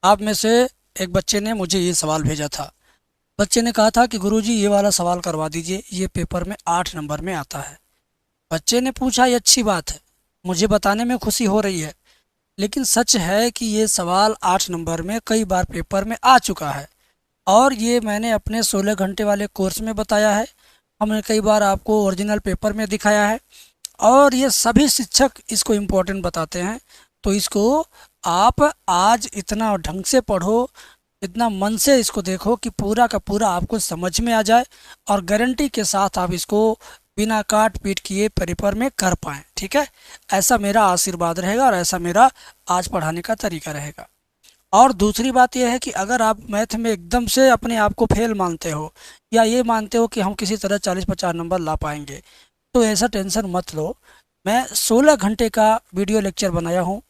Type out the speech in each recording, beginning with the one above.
आप में से एक बच्चे ने मुझे ये सवाल भेजा था। बच्चे ने कहा था कि गुरुजी ये वाला सवाल करवा दीजिए, ये पेपर में 8 नंबर में आता है। बच्चे ने पूछा, ये अच्छी बात है, मुझे बताने में खुशी हो रही है, लेकिन सच है कि ये सवाल 8 नंबर में कई बार पेपर में आ चुका है। और ये मैंने अपने 16 घंटे वाले कोर्स में बताया है, हमने कई बार आपको ओरिजिनल पेपर में दिखाया है, और ये सभी शिक्षक इसको इम्पोर्टेंट बताते हैं। तो इसको आप आज इतना ढंग से पढ़ो, इतना मन से इसको देखो कि पूरा का पूरा आपको समझ में आ जाए, और गारंटी के साथ आप इसको बिना काट पीट किए पेपर में कर पाएँ। ठीक है, ऐसा मेरा आशीर्वाद रहेगा और ऐसा मेरा आज पढ़ाने का तरीका रहेगा। और दूसरी बात यह है कि अगर आप मैथ में एकदम से अपने आप को फेल मानते हो, या ये मानते हो कि हम किसी तरह 40-50 नंबर ला पाएंगे, तो ऐसा टेंशन मत लो। मैं 16 घंटे का वीडियो लेक्चर बनाया हूँ।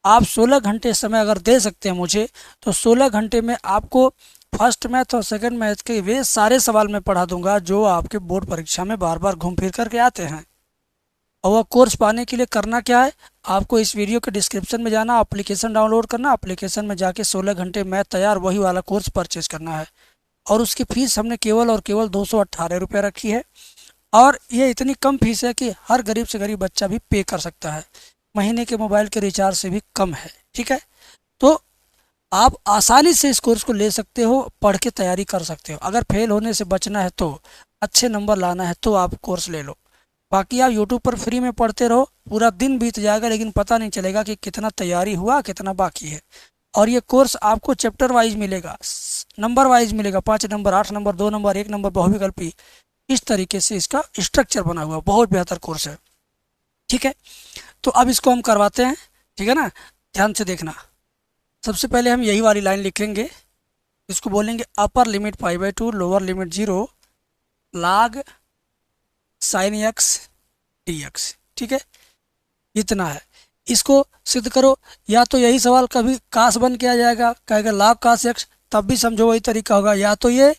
आप 16 घंटे समय अगर दे सकते हैं मुझे, तो 16 घंटे में आपको फर्स्ट मैथ और सेकंड मैथ के वे सारे सवाल मैं पढ़ा दूंगा जो आपके बोर्ड परीक्षा में बार बार घूम फिर करके आते हैं। और वह कोर्स पाने के लिए करना क्या है, आपको इस वीडियो के डिस्क्रिप्शन में जाना, एप्लीकेशन डाउनलोड करना, एप्लीकेशन में जाके 16 घंटे मैथ तैयार वही वाला कोर्स परचेज करना है। और उसकी फ़ीस हमने केवल और केवल 218 रुपये रखी है। और ये इतनी कम फीस है कि हर गरीब से गरीब बच्चा भी पे कर सकता है, महीने के मोबाइल के रिचार्ज से भी कम है। ठीक है, तो आप आसानी से इस कोर्स को ले सकते हो, पढ़ के तैयारी कर सकते हो। अगर फेल होने से बचना है, तो अच्छे नंबर लाना है, तो आप कोर्स ले लो। बाकी आप यूट्यूब पर फ्री में पढ़ते रहो, पूरा दिन बीत जाएगा लेकिन पता नहीं चलेगा कि कितना तैयारी हुआ, कितना बाकी है। और ये कोर्स आपको चैप्टर वाइज मिलेगा, नंबर वाइज मिलेगा, 5 नंबर, 8 नंबर, 2 नंबर, 1 नंबर, बहुविकल्पी, इस तरीके से इसका स्ट्रक्चर बना हुआ, बहुत बेहतर कोर्स है। ठीक है, तो अब इसको हम करवाते हैं। ठीक है ना, ध्यान से देखना। सबसे पहले हम यही वाली लाइन लिखेंगे, इसको बोलेंगे अपर लिमिट पाई/2, lower limit 0, log sin x dx। ठीक है, इतना है। इसको सिद्ध करो। या तो यही सवाल कभी काश बन के आ जाएगा, कहेगा log cos x, तब भी समझो वही तरीका होगा। या तो ये,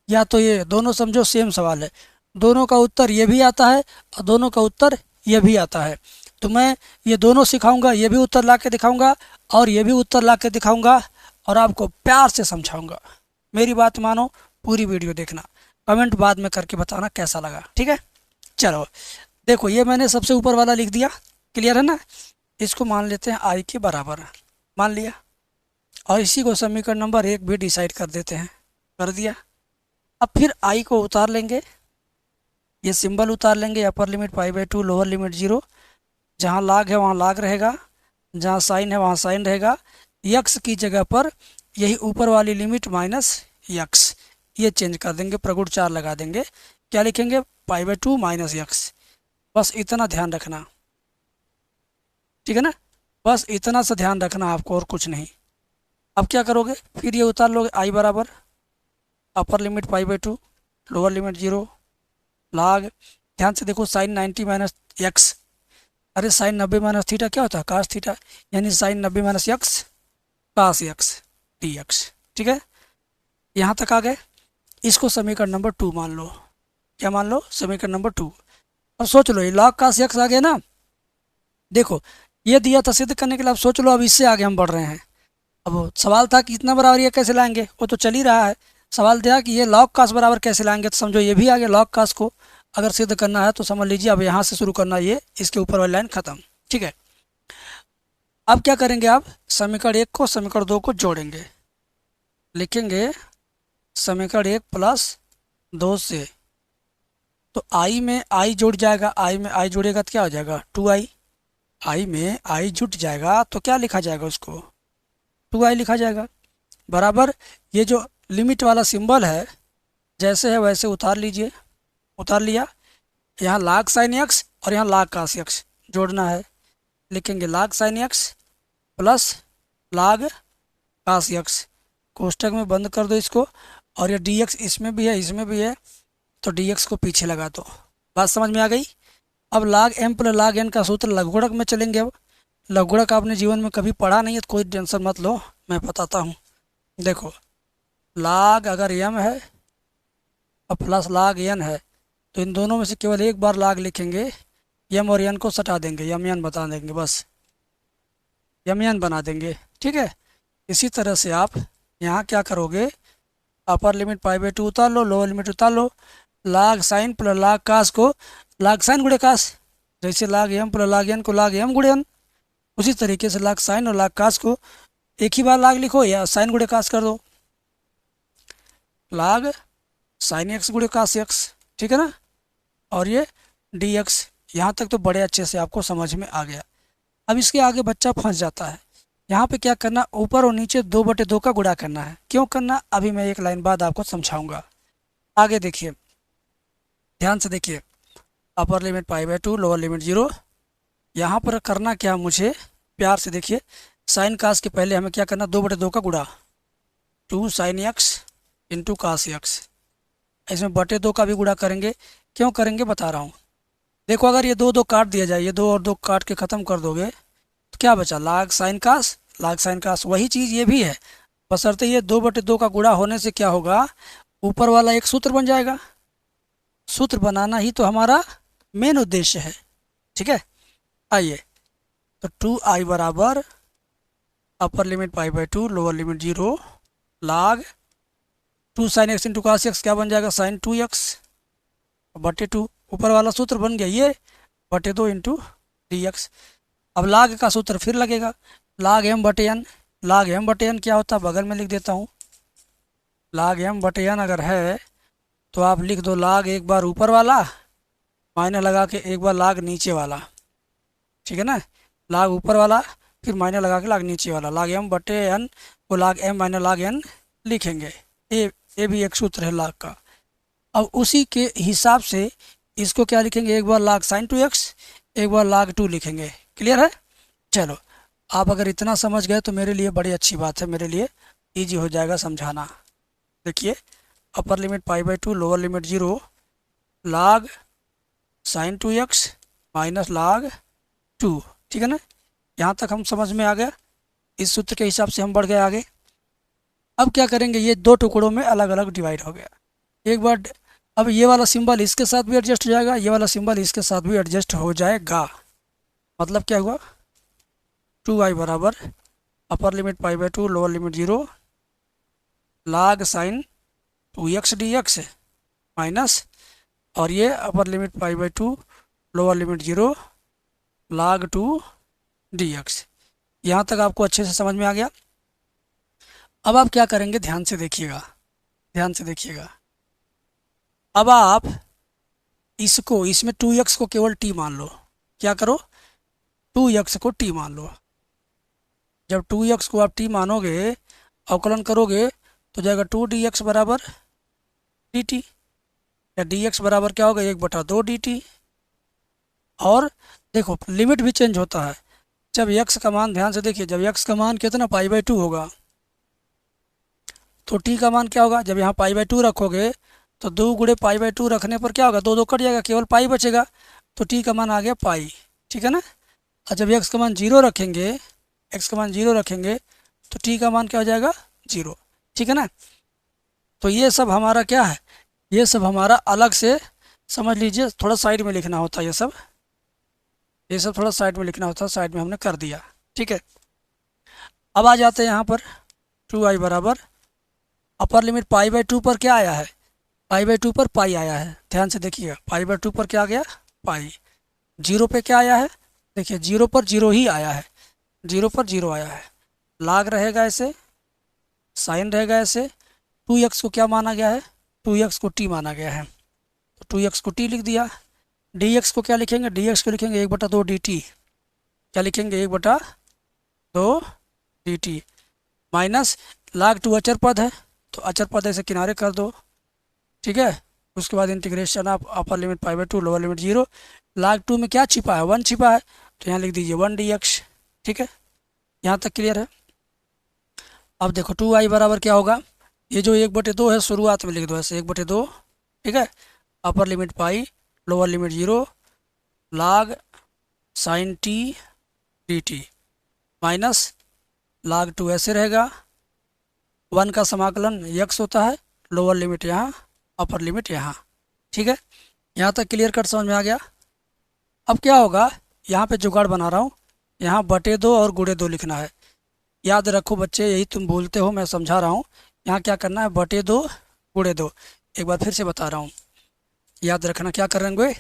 या तो ये, दोनों समझो सेम सवाल है, दोनों का उत्तर ये भी आता है और दोनों का उत्तर ये भी आता है। तो मैं ये दोनों सिखाऊंगा, ये भी उत्तर ला के दिखाऊंगा और ये भी उत्तर ला के दिखाऊंगा, और आपको प्यार से समझाऊंगा। मेरी बात मानो, पूरी वीडियो देखना, कमेंट बाद में करके बताना कैसा लगा। ठीक है, चलो देखो, ये मैंने सबसे ऊपर वाला लिख दिया, क्लियर है ना। इसको मान लेते हैं आई के बराबर, मान लिया, और इसी को समीकरण नंबर 1 भी डिसाइड कर देते हैं, कर दिया। अब फिर आई को उतार लेंगे, ये सिंबल उतार लेंगे, अपर लिमिट पाई/2, लोअर लिमिट 0, जहाँ लाग है वहाँ लाग रहेगा, जहाँ साइन है वहाँ साइन रहेगा। यक्स की जगह पर यही ऊपर वाली लिमिट माइनस यक्स, ये चेंज कर देंगे, प्रगुण 4 लगा देंगे। क्या लिखेंगे, पाई/2 माइनस यक्स। बस इतना ध्यान रखना, ठीक है ना, बस इतना सा ध्यान रखना आपको, और कुछ नहीं। अब क्या करोगे, फिर ये उतार लोगे, आई बराबर अपर लिमिट पाई/2, लोअर लिमिट 0, लाग, ध्यान से देखो, साइन 90 माइनस यक्स, अरे साइन 90 माइनस थीटा क्या होता है, कास थीटा, यानी साइन 90 माइनस यक्स कास यक्स डी एक्स। ठीक है, यहाँ तक आ गए। इसको समीकरण नंबर 2 मान लो। क्या मान लो, समीकरण नंबर 2। अब सोच लो, ये लॉग कास यक्स आ गया ना। देखो, ये दिया था सिद्ध करने के लिए, अब सोच लो, अब इससे आगे हम बढ़ रहे हैं। अब सवाल था कि इतना बराबर ये कैसे लाएंगे, वो तो चल ही रहा है। सवाल था कि ये लॉग कास बराबर कैसे लाएंगे, तो समझो ये भी आ गया। लॉग कास को अगर सिद्ध करना है तो समझ लीजिए, अब यहाँ से शुरू करना, ये इसके ऊपर वाली लाइन खत्म। ठीक है, अब क्या करेंगे, आप समीकरण 1 को समीकरण 2 को जोड़ेंगे, लिखेंगे समीकरण 1 प्लस 2 से, तो आई में आई जुड़ जाएगा, आई में आई जुड़ेगा तो क्या हो जाएगा, 2i। आई में आई जुट जाएगा तो क्या लिखा जाएगा, उसको 2i लिखा जाएगा, बराबर ये जो लिमिट वाला सिंबल है जैसे है वैसे उतार लीजिए। उतार लिया, यहाँ लाग साइन एक्स और यहाँ लाग कास एक्स जोड़ना है, लिखेंगे लाग साइन एक्स प्लस लाग कास एक्स, कोष्टक में बंद कर दो इसको। और ये डी एक्स इसमें भी है इसमें भी है, तो डी एक्स को पीछे लगा दो। बात समझ में आ गई। अब लाग एम प्लस लाग एन का सूत्र लघुगणक में चलेंगे। अब लघुगणक आपने जीवन में कभी पढ़ा नहीं है तो कोई टेंशन मत लो, मैं बताता हूँ। देखो, लाग अगर एम है और प्लस लाग एन है, तो इन दोनों में से केवल एक बार लाग लिखेंगे, यम और एन को सटा देंगे, यम एन बता देंगे, बस यम एन बना देंगे। ठीक है, इसी तरह से आप यहाँ क्या करोगे, अपर लिमिट पाई बाई टू उतार लो, लोअर लिमिट उतार लो, लाग साइन प्लस लाग कास को लाग साइन गुणे कास, जैसे लाग एम प्लस लाग एन को लाग एम गुणे एन, उसी तरीके से लाग साइन और लाग कास को एक ही बार लाग लिखो या साइन गुणे कास कर दो, लाग साइन एक्स गुणे कास एक्स, ठीक है ना। और ये डी एक्स, यहाँ तक तो बड़े अच्छे से आपको समझ में आ गया। अब इसके आगे बच्चा फंस जाता है। यहाँ पे क्या करना, ऊपर और नीचे 2/2 का गुणा करना है। क्यों करना, अभी मैं एक लाइन बाद आपको समझाऊंगा। आगे देखिए, ध्यान से देखिए, अपर limit pi by two, lower limit 0। यहाँ पर करना क्या, मुझे प्यार से देखिए, साइन कास के पहले हमें क्या करना, 2/2 का गुणा, 2 sine x into cos x. इसमें 2/2 का भी गुणा करेंगे। क्यों करेंगे बता रहा हूँ। देखो अगर ये 2 2 काट दिया जाए, ये 2 और 2 काट के ख़त्म कर दोगे तो क्या बचा, लाग साइन कास, लाग साइन कास। वही चीज़ ये भी है, बशर्ते ये 2/2 का गुणा होने से क्या होगा, ऊपर वाला एक सूत्र बन जाएगा। सूत्र बनाना ही तो हमारा मेन उद्देश्य है, ठीक है। आइए, तो 2i बराबर upper limit pi by two, lower limit 0, log 2 sine x into cos x, क्या बन जाएगा, साइन 2x बटे 2। ऊपर वाला सूत्र बन गया ये, बटे 2 इंटू डी एक्स। अब लाग का सूत्र फिर लगेगा, लाग एम बटे एन। लाग एम बटे एन क्या होता है, बगल में लिख देता हूँ। लाग एम बटे एन अगर है तो आप लिख दो, लाग एक बार ऊपर वाला माइनस लगा के एक बार लाग नीचे वाला, ठीक है ना। लाग ऊपर वाला फिर माइनस लगा के लाग नीचे वाला, लाग एम बटे एन को लाग एम माइनस लाग एन लिखेंगे। ये भी एक सूत्र है लाग का। अब उसी के हिसाब से इसको क्या लिखेंगे, एक बार लाग साइन 2x, एक बार लाग 2 लिखेंगे। क्लियर है। चलो, आप अगर इतना समझ गए तो मेरे लिए बड़ी अच्छी बात है, मेरे लिए इजी हो जाएगा समझाना। देखिए, अपर limit pi by two, lower limit 0, लाग साइन 2x माइनस लाग 2, ठीक है ना। यहाँ तक हम समझ में आ गया। इस सूत्र के हिसाब से हम बढ़ गए आगे। अब क्या करेंगे, ये 2 टुकड़ों में अलग अलग डिवाइड हो गया। एक बार अब ये वाला सिंबल इसके साथ भी एडजस्ट हो जाएगा, ये वाला सिंबल इसके साथ भी एडजस्ट हो जाएगा। मतलब क्या हुआ, 2i बराबर upper limit pi by two, lower limit 0, लाग साइन 2x dx माइनस, और ये अपर limit pi by two, lower limit 0, log 2 dx। यहाँ तक आपको अच्छे से समझ में आ गया। अब आप क्या करेंगे, ध्यान से देखिएगा, ध्यान से देखिएगा। अब आप इसको, इसमें 2x को केवल t मान लो। क्या करो, 2x को t मान लो। जब 2x को आप t मानोगे, अवकलन करोगे तो जाएगा 2dx बराबर dt, या dx बराबर क्या होगा, 1/2 dt। और देखो लिमिट भी चेंज होता है। जब x का मान, ध्यान से देखिए, जब x का मान कितना पाई बाई 2 होगा तो t का मान क्या होगा, जब यहाँ पाई बाई 2 रखोगे तो 2 गुणे पाई बाई 2 रखने पर क्या होगा, 2 2 कट जाएगा, केवल पाई बचेगा, तो t का मान आ गया पाई, ठीक है ना। और जब x का मान 0 रखेंगे, x का मान 0 रखेंगे तो t का मान क्या हो जाएगा, 0, ठीक है ना। तो ये सब हमारा क्या है, ये सब हमारा अलग से समझ लीजिए, थोड़ा साइड में लिखना होता है ये सब थोड़ा साइड में लिखना होता है, साइड में हमने कर दिया, ठीक है। अब आ जाते हैं यहाँ पर 2i बराबर अपर लिमिट पाई बाई 2 पर क्या आया है, पाई बाई 2 पर पाई आया है। ध्यान से देखिएगा, पाई बाई 2 पर क्या आ गया, पाई। 0 पे क्या आया है, देखिए 0 पर 0 ही आया है, 0 पर 0 आया है। लाग रहेगा ऐसे, साइन रहेगा ऐसे। 2x को क्या माना गया है, 2x को t माना गया है, तो 2x को t लिख दिया। dx को क्या लिखेंगे, dx को लिखेंगे 1/2 dt। क्या लिखेंगे, 1/2 dt माइनस लाग 2 अचर पद है, तो अचर पद ऐसे किनारे कर दो, ठीक है। उसके बाद इंटीग्रेशन आप अपर limit pi by 2, lower limit 0, log 2 में क्या छिपा है, 1 छिपा है, तो यहाँ लिख दीजिए 1 dx, ठीक है। यहाँ तक क्लियर है। अब देखो 2i बराबर क्या होगा, ये जो 1/2 है शुरुआत में लिख दो ऐसे 1/2, ठीक है। अपर लिमिट पाई, लोअर लिमिट 0, लाग साइन t dt माइनस लाग 2 ऐसे रहेगा। 1 का समाकलन x होता है, लोअर लिमिट यहाँ, अपर लिमिट यहाँ, ठीक है। यहाँ तक क्लियर कट समझ में आ गया। अब क्या होगा, यहाँ पे जुगाड़ बना रहा हूँ, यहाँ बटे 2 और गुणे 2 लिखना है। याद रखो बच्चे, यही तुम बोलते हो, मैं समझा रहा हूँ। यहाँ क्या करना है, बटे दो गुणे दो। एक बार फिर से बता रहा हूँ, याद रखना क्या करेंगे,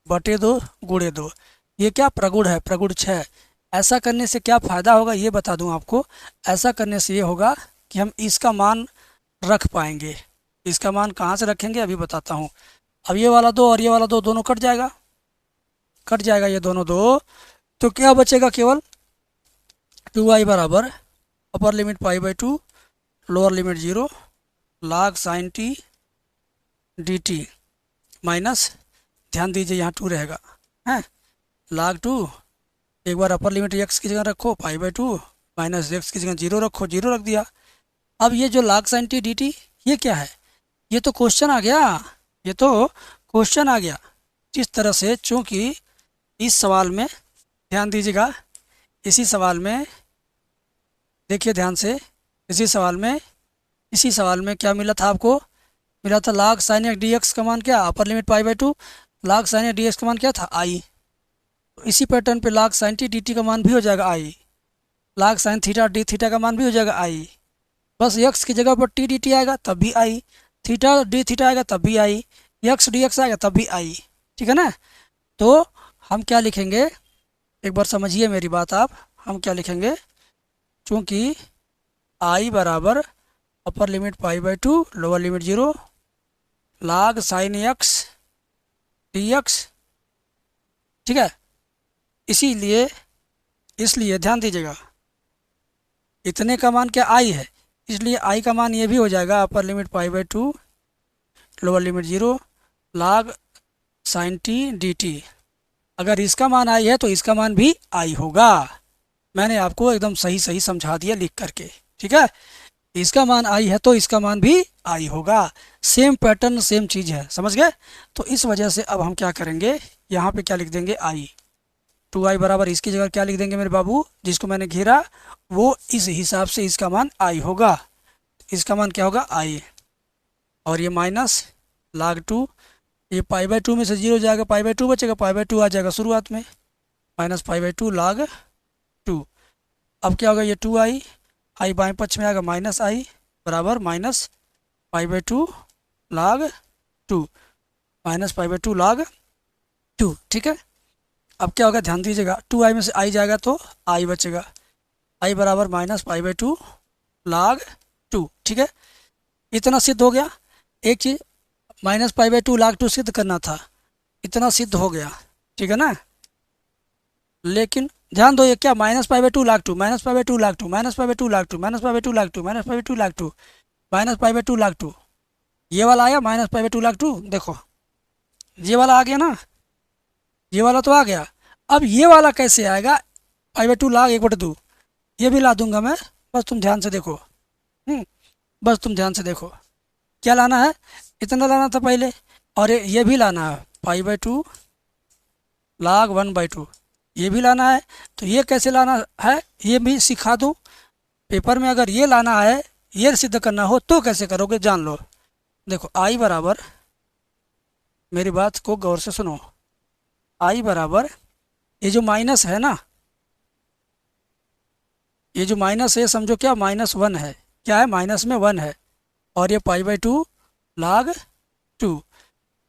बटे दो गुणे दो। ये क्या प्रगुण है, प्रगुण 6। ऐसा करने से क्या फ़ायदा होगा ये बता दूं आपको। ऐसा करने से ये होगा कि हम इसका मान रख पाएंगे। इसका मान कहाँ से रखेंगे अभी बताता हूँ। अब ये वाला दो और ये वाला दो दोनों कट जाएगा, कट जाएगा ये दोनों दो। तो क्या बचेगा, केवल 2i बराबर upper limit pi by 2 lower limit 0 log sine t d t minus, ध्यान दीजिए यहाँ 2 रहेगा है, log 2। एक बार अपर लिमिट x की जगह रखो पाई बाई 2 माइनस x की जगह 0 रखो, 0 रख दिया। अब ये जो log sine t d t ये क्या है, ये तो क्वेश्चन आ गया, ये तो क्वेश्चन आ गया। जिस तरह से, चूंकि इस सवाल में ध्यान दीजिएगा, इसी सवाल में देखिए ध्यान से, इसी सवाल में क्या मिला था आपको, मिला था log sine x D x का मान क्या, अपर limit pi by 2, log sine x D x का मान क्या था आई। तो इसी पैटर्न पे log sine t d t का मान भी हो जाएगा I, log sine theta d theta का मान भी हो जाएगा आई। बस x की जगह पर टी डी टी आएगा तब भी आई, थीटा डी थीटा आएगा तब भी आई, एक्स डी एक्स आएगा तब भी आई। ठीक है ना। तो हम क्या लिखेंगे, एक बार समझिए मेरी बात आप, हम क्या लिखेंगे, चूँकि आई बराबर upper limit pi by 2 lower limit 0 log sine x D x, ठीक है। इसीलिए इसलिए ध्यान दीजिएगा, इतने का मान क्या आई है, इसलिए आई का मान ये भी हो जाएगा upper limit pi by 2 lower limit 0 log sine t d t. अगर इसका मान आई है तो इसका मान भी आई होगा। मैंने आपको एकदम सही सही समझा दिया लिख करके, ठीक है। इसका मान आई है तो इसका मान भी आई होगा, सेम पैटर्न सेम चीज़ है, समझ गए। तो इस वजह से अब हम क्या करेंगे, यहाँ पे क्या लिख देंगे आई, 2i बराबर इसकी जगह क्या लिख देंगे मेरे बाबू, जिसको मैंने घेरा वो इस हिसाब से इसका मान आई होगा, इसका मान क्या होगा आई। और ये माइनस log 2, ये पाई बाई 2 में से 0 जाएगा, पाई बाई 2 बचेगा, पाई बाई 2 आ जाएगा शुरुआत में, माइनस पाई बाई 2 log 2। अब क्या होगा, ये 2i, आई बाएं पक्ष में आएगा माइनस आई बराबर minus pi by 2 log 2, minus pi by 2 log 2, ठीक है। अब क्या होगा ध्यान दीजिएगा, 2i में से आई जाएगा तो आई बचेगा, आई बराबर माइनस पाई बाई 2 log 2, ठीक है। इतना सिद्ध हो गया। एक चीज़ माइनस पाई बाई 2 log 2 सिद्ध करना था, इतना सिद्ध हो गया, ठीक है ना। लेकिन ध्यान दो, ये क्या minus pi by 2 log 2 minus pi by 2 log 2 minus pi by 2 log 2 minus pi by 2 log 2 minus pi by 2 log 2 minus pi by 2 log 2, ये वाला आया माइनस पाई बाई 2 log 2, देखो ये वाला आ गया ना, ये वाला तो आ गया। अब ये वाला कैसे आएगा, पाई बाई 2 log 1/2, ये भी ला दूंगा मैं, बस तुम ध्यान से देखो। बस तुम ध्यान से देखो, क्या लाना है, इतना लाना था पहले, और ये भी लाना है पाई बाई 2 log 1/2, ये भी लाना है। तो ये कैसे लाना है ये भी सिखा दूँ पेपर में। अगर ये लाना है, ये सिद्ध करना हो तो कैसे करोगे जान लो। देखो आई बराबर, मेरी बात को गौर से सुनो, आई बराबर ये जो माइनस है ना, ये जो माइनस है समझो क्या -1 है, क्या है माइनस में 1 है, और ये पाई बाई 2 log 2।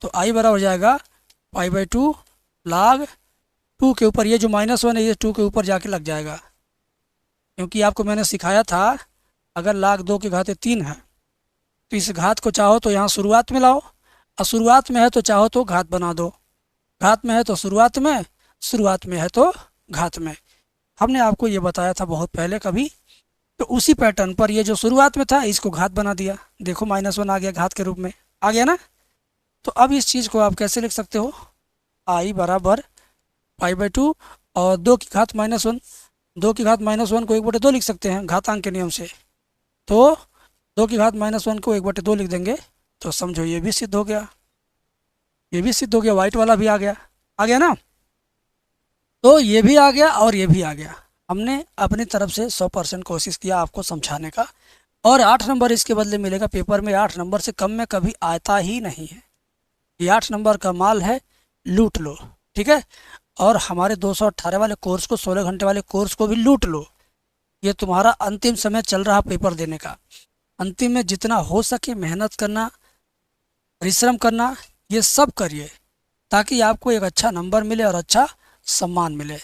तो आई बराबर हो जाएगा पाई बाई 2 log 2 के ऊपर ये जो -1 है ये 2 के ऊपर जाके लग जाएगा, क्योंकि आपको मैंने सिखाया था अगर log 2 की घात 3 है तो इस घात को चाहो तो यहाँ शुरुआत में लाओ, और शुरुआत में है तो चाहो तो घात बना दो, घात में है तो शुरुआत में, शुरुआत में है तो घात में। हमने आपको ये बताया था बहुत पहले कभी। तो उसी पैटर्न पर ये जो शुरुआत में था इसको घात बना दिया, देखो -1 आ गया, घात के रूप में आ गया ना। तो अब इस चीज़ को आप कैसे लिख सकते हो, आई बराबर पाई बाई 2 और 2 की घात -1, 2 की घात -1 को 1/2 लिख सकते हैं घातांक के नियम से। तो 2 की घात -1 को 1/2 लिख देंगे, तो समझो ये भी सिद्ध हो गया, ये भी सिद्ध हो गया, वाइट वाला भी आ गया ना। तो ये भी आ गया और ये भी आ गया। हमने अपनी तरफ से 100% कोशिश किया आपको समझाने का, और 8 नंबर इसके बदले मिलेगा। पेपर में 8 नंबर से कम में कभी आता ही नहीं है, ये 8 नंबर का माल है, लूट लो, ठीक है। और हमारे 218 वाले कोर्स को, 16 घंटे वाले कोर्स को भी लूट लो, ये तुम्हारा अंतिम समय चल रहा पेपर देने का। अंतिम में जितना हो सके मेहनत करना, परिश्रम करना, ये सब करिए ताकि आपको एक अच्छा नंबर मिले और अच्छा सम्मान मिले।